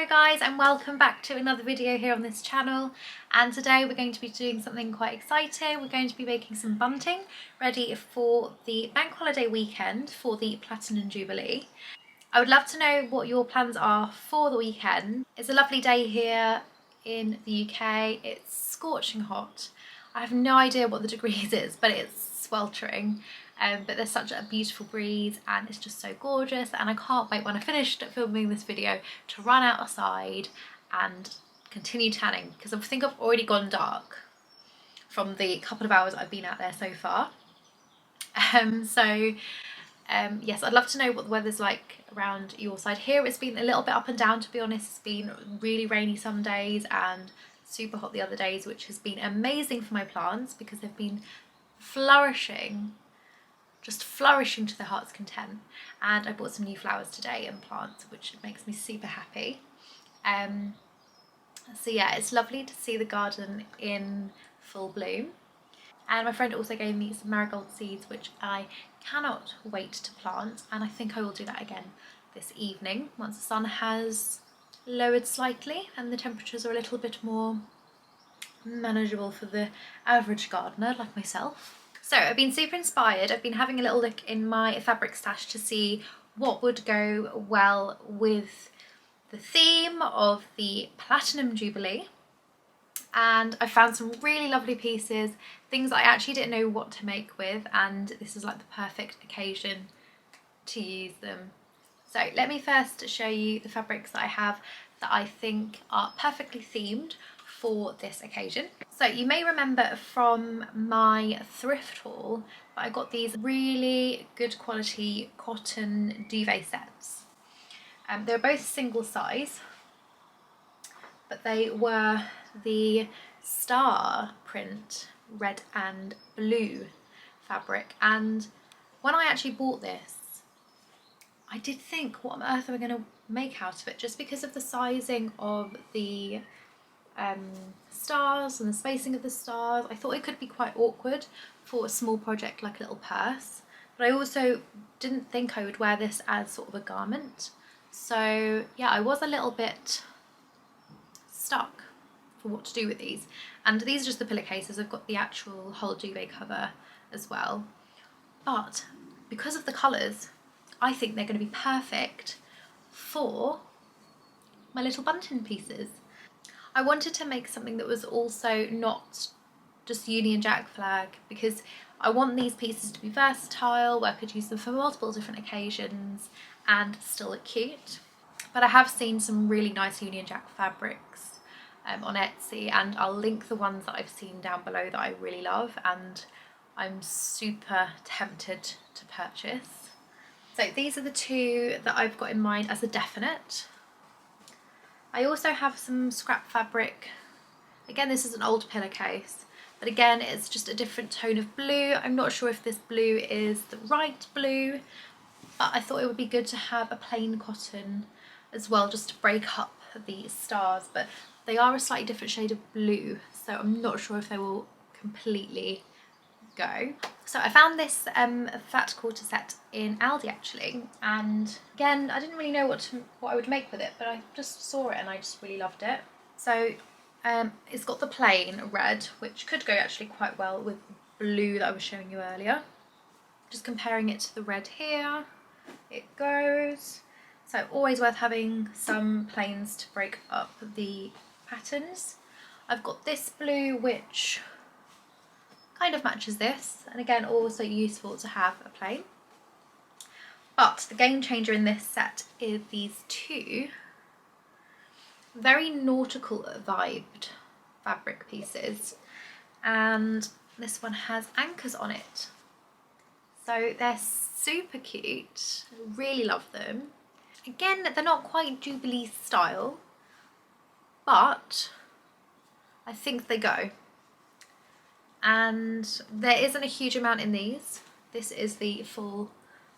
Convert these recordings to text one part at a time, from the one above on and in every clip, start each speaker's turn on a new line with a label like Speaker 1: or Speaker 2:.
Speaker 1: Hello guys, and welcome back to another video here on this channel, and today we're going to be doing something quite exciting. We're going to be making some bunting ready for the bank holiday weekend for the Platinum Jubilee. I would love to know what your plans are for the weekend. It's a lovely day here in the UK. It's scorching hot. I have no idea what the degrees is, but it's sweltering. But there's such a beautiful breeze and it's just so gorgeous, and I can't wait when I finished filming this video to run outside and continue tanning, because I think I've already gone dark from the couple of hours I've been out there so far. Yes, I'd love to know what the weather's like around your side. Here it's been a little bit up and down, to be honest. It's been really rainy some days and super hot the other days, which has been amazing for my plants because they've been flourishing, just flourishing to their heart's content. And I bought some new flowers today and plants, which makes me super happy. So yeah, it's lovely to see the garden in full bloom. And my friend also gave me some marigold seeds, which I cannot wait to plant, and I think I will do that again this evening once the sun has lowered slightly and the temperatures are a little bit more manageable for the average gardener like myself. So I've been super inspired. I've been having a little look in my fabric stash to see what would go well with the theme of the Platinum Jubilee, and I found some really lovely pieces, things I actually didn't know what to make with, and this is like the perfect occasion to use them. So let me first show you the fabrics that I have that I think are perfectly themed for this occasion. So you may remember from my thrift haul that I got these really good quality cotton duvet sets. They're both single size, but they were the star print red and blue fabric, and when I actually bought this I did think, what on earth am I going to make out of it, just because of the sizing of the stars and the spacing of the stars. I thought it could be quite awkward for a small project like a little purse, but I also didn't think I would wear this as sort of a garment. So yeah, I was a little bit stuck for what to do with these. And these are just the pillowcases. I've got the actual whole duvet cover as well, but because of the colours, I think they're going to be perfect for my little bunting pieces. I wanted to make something that was also not just Union Jack flag, because I want these pieces to be versatile, where I could use them for multiple different occasions and still look cute. But I have seen some really nice Union Jack fabrics on Etsy, and I'll link the ones that I've seen down below that I really love and I'm super tempted to purchase. So these are the two that I've got in mind as a definite. I also have some scrap fabric. Again, this is an old pillowcase, but again it's just a different tone of blue. I'm not sure if this blue is the right blue, but I thought it would be good to have a plain cotton as well, just to break up the stars, but they are a slightly different shade of blue, so I'm not sure if they will completely go. So I found this fat quarter set in Aldi actually, and again I didn't really know what I would make with it, but I just saw it and I just really loved it. So it's got the plain red, which could go actually quite well with the blue that I was showing you earlier. Just comparing it to the red here, it goes. So always worth having some plains to break up the patterns. I've got this blue which kind of matches this, and again also useful to have a plain. But the game changer in this set is these two very nautical vibed fabric pieces, and this one has anchors on it. So they're super cute, I really love them. Again, they're not quite Jubilee style, but I think they go. And there isn't a huge amount in these. This is the full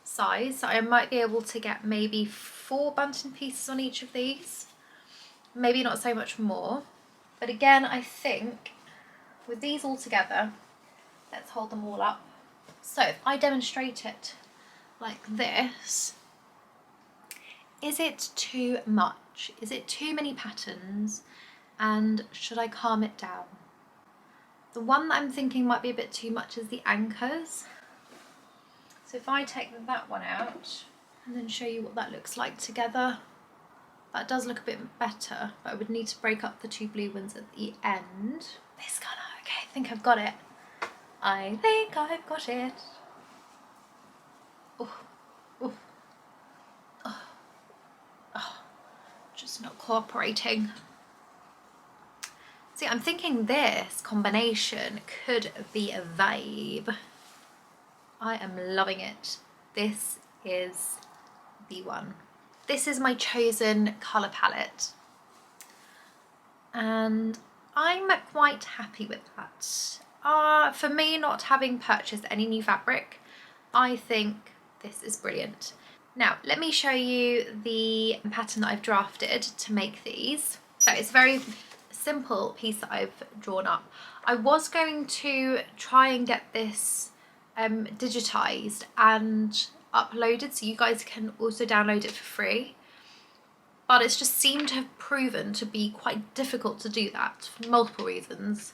Speaker 1: size, so I might be able to get maybe 4 bunting pieces on each of these, maybe not so much more. But again, I think with these all together, let's hold them all up. So if I demonstrate it like this, is it too much? much? Is it too many patterns? And should I calm it down? The one that I'm thinking might be a bit too much is the anchors. So if I take that one out and then show you what that looks like together, that does look a bit better, but I would need to break up the two blue ones at the end. This colour, okay, I think I've got it. I think I've got it. Oh, oh, oh, oh, just not cooperating. See, I'm thinking this combination could be a vibe. I am loving it. This is the one. This is my chosen colour palette. And I'm quite happy with that. For me, not having purchased any new fabric, I think this is brilliant. Now, let me show you the pattern that I've drafted to make these. So it's a very simple piece that I've drawn up. I was going to try and get this digitized and uploaded so you guys can also download it for free, but it's just seemed to have proven to be quite difficult to do that for multiple reasons,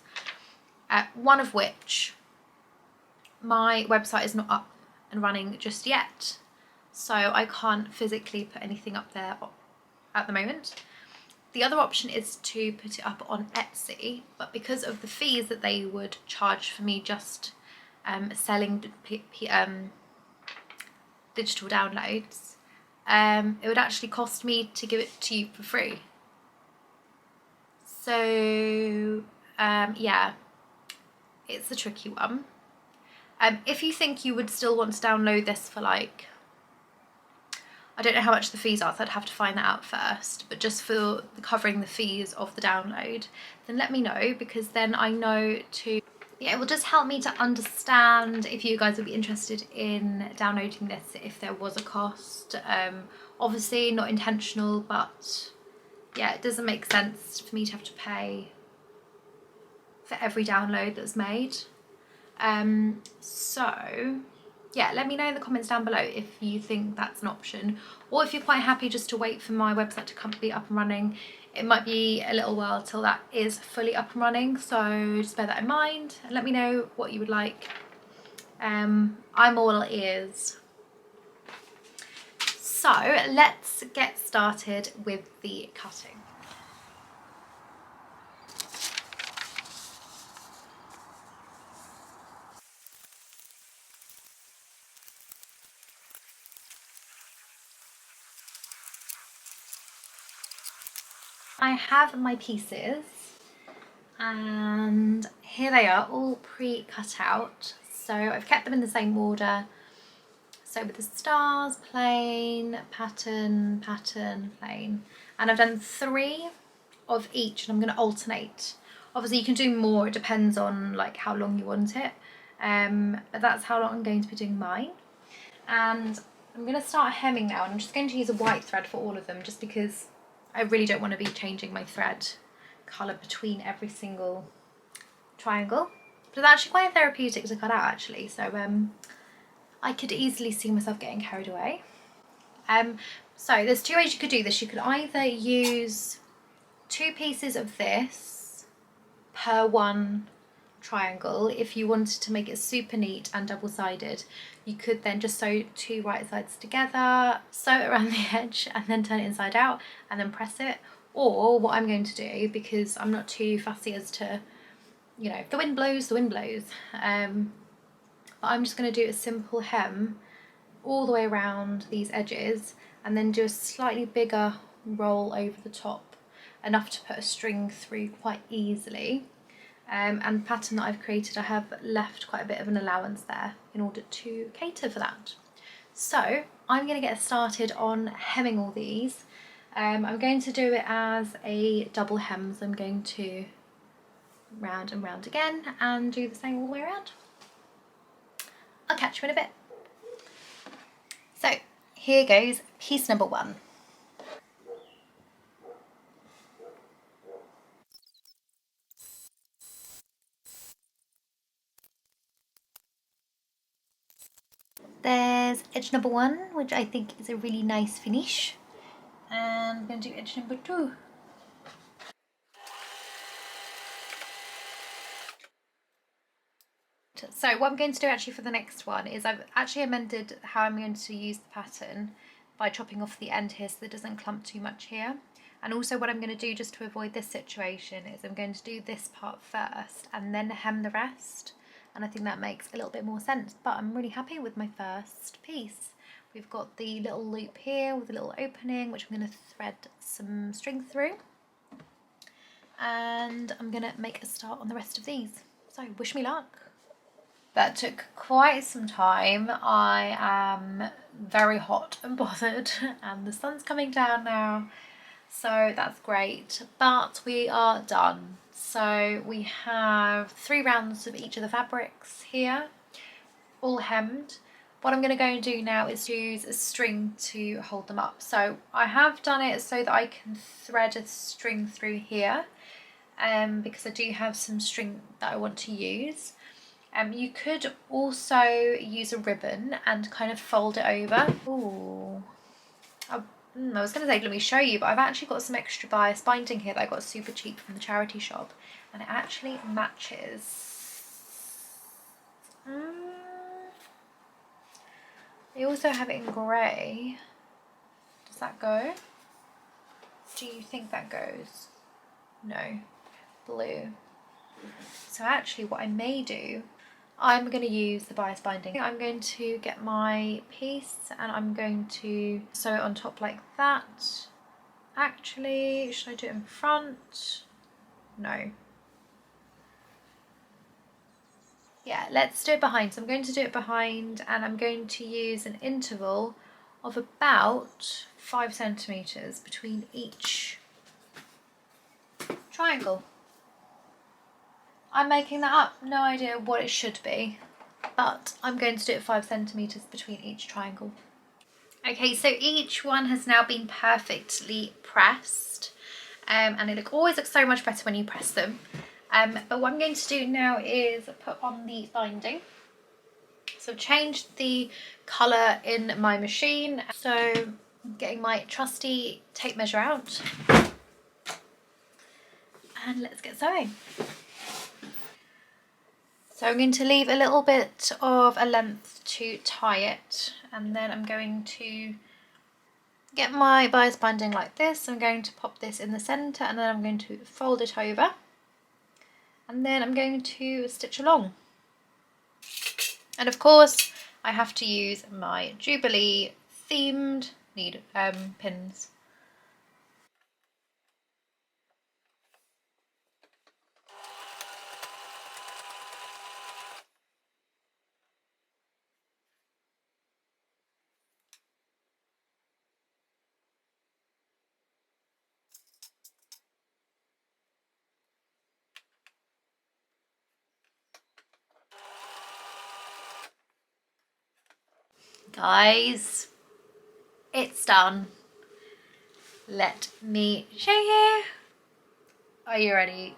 Speaker 1: one of which my website is not up and running just yet, so I can't physically put anything up there at the moment. The other option is to put it up on Etsy, but because of the fees that they would charge for me just selling digital downloads, it would actually cost me to give it to you for free. So yeah, it's a tricky one. If you think you would still want to download this for, like, I don't know how much the fees are, so I'd have to find that out first, but just for covering the fees of the download, then let me know, because then I know to, yeah, it will just help me to understand if you guys would be interested in downloading this if there was a cost. Obviously not intentional, but yeah, it doesn't make sense for me to have to pay for every download that's made. So yeah, let me know in the comments down below if you think that's an option, or if you're quite happy just to wait for my website to be up and running. It might be a little while till that is fully up and running, so just bear that in mind and let me know what you would like. I'm all ears. So let's get started with the cutting. I have my pieces and here they are, all pre-cut out. So I've kept them in the same order. So with the stars, plain, pattern, pattern, plain. And I've done 3 of each and I'm going to alternate. Obviously you can do more, it depends on like how long you want it. But that's how long I'm going to be doing mine. And I'm going to start hemming now, and I'm just going to use a white thread for all of them just because I really don't want to be changing my thread colour between every single triangle. But it's actually quite therapeutic to cut out actually, so I could easily see myself getting carried away. So there's 2 ways you could do this. You could either use 2 pieces of this per one triangle. If you wanted to make it super neat and double-sided, you could then just sew 2 right sides together, sew it around the edge and then turn it inside out and then press it. Or what I'm going to do, because I'm not too fussy as to, you know, if the wind blows, the wind blows. But I'm just going to do a simple hem all the way around these edges and then do a slightly bigger roll over the top, enough to put a string through quite easily. And the pattern that I've created, I have left quite a bit of an allowance there in order to cater for that. So I'm going to get started on hemming all these. I'm going to do it as a double hem, so I'm going to round and round again and do the same all the way around. I'll catch you in a bit. So here goes piece number 1. There's edge number 1, which I think is a really nice finish, and going to do edge number 2. So what I'm going to do actually for the next one is I've actually amended how I'm going to use the pattern by chopping off the end here so that it doesn't clump too much here. And also what I'm going to do just to avoid this situation is I'm going to do this part first and then hem the rest. And I think that makes a little bit more sense, but I'm really happy with my first piece. We've got the little loop here with a little opening, which I'm going to thread some string through. And I'm going to make a start on the rest of these. So wish me luck. That took quite some time. I am very hot and bothered and the sun's coming down now, so that's great, but we are done. So we have 3 rounds of each of the fabrics here, all hemmed. What I'm going to go and do now is use a string to hold them up. So I have done it so that I can thread a string through here, because I do have some string that I want to use. You could also use a ribbon and kind of fold it over. Ooh. I was going to say let me show you, but I've actually got some extra bias binding here that I got super cheap from the charity shop, and it actually matches. They also have it in grey. Does that go? Do you think that goes? No. Blue. So actually what I may do, I'm going to use the bias binding. I'm going to get my piece and I'm going to sew it on top like that. Actually, should I do it in front? No. Yeah, let's do it behind. So I'm going to do it behind and I'm going to use an interval of about 5 centimetres between each triangle. I'm making that up, no idea what it should be, but I'm going to do it 5 centimetres between each triangle. Okay, so each one has now been perfectly pressed, and it always looks so much better when you press them. But what I'm going to do now is put on the binding. So I've changed the colour in my machine, so I'm getting my trusty tape measure out, and let's get sewing. So I'm going to leave a little bit of a length to tie it, and then I'm going to get my bias binding like this. I'm going to pop this in the centre and then I'm going to fold it over, and then I'm going to stitch along. And of course I have to use my Jubilee themed needle pins. Guys, it's done. Let me show you. Are you ready